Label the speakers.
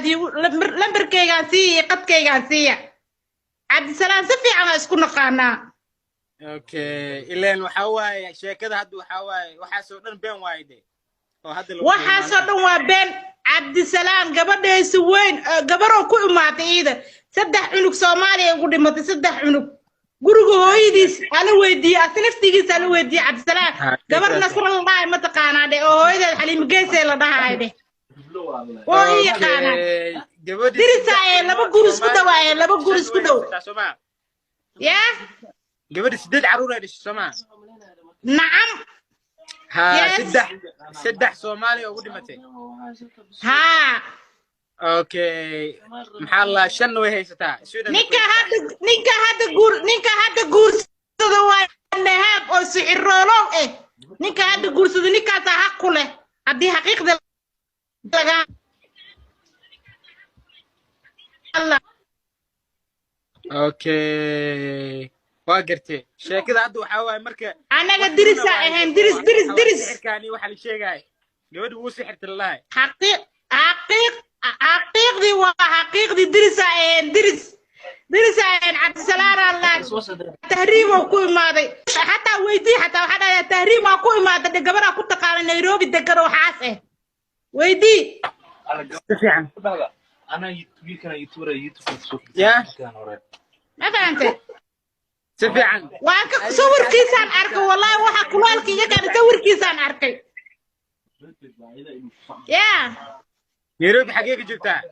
Speaker 1: raadiyo lambarkaygaan siiya qadkaygaan siiya cabdisalaam si fiican aan isku naqaanaa
Speaker 2: okay ileen waxa waaye sheekada hadda waxa waaye waxa soo dhan been waayde oo hadda
Speaker 1: waxa soo dhan waa been cabdisalaam gabadheesu weyn gabaroo ku imaatay iyada saddex cunug Soomaaliya ugu dhimatay saddex cunug guriga hooyadiis ala weydiiyay asnaftigiisa ala weydiiyay cabdisalaam gabar nasrullah ma taqaanaa oo hooyadeed xaliim geesay la dhahaayde oo yaqaana dirisaay laba guris ku dhawaay laba guris ku dhaw ya
Speaker 2: gabadh siddeed caruur ay dhashay Soomaa
Speaker 1: nacam
Speaker 2: ha saddex Soomaali ugu dhimatay
Speaker 1: ha
Speaker 2: okay maxaa la shan way haysataa
Speaker 1: ninka hadda guursado waa nahab oo sicirolo ninka hadda guursado ninkaas xaq ku leh hadii xaqiiqda laga Allah
Speaker 2: okay waa gartay sheekada hadda waxa waaye marka
Speaker 1: anaga dirisa ahaan diris
Speaker 2: xirkaani waxa la sheegay gabadhu wuu sixirtay lahay حقيقي وحقيقي درس عبد السلام الله تهريب وكل ماضي حتى ويدي حتى حدا تهريب وكل ماضي دقبرها كنت قال نيروبي دقروا حاسه ويدي
Speaker 3: انا يوتيوبر
Speaker 2: يا
Speaker 1: ما فهمت
Speaker 2: سفيعا
Speaker 1: واك صور كيسان اركي والله waxa kulaalkiga kan sawir kiisaan arkay يا
Speaker 2: نيروبي حقيقي جبتها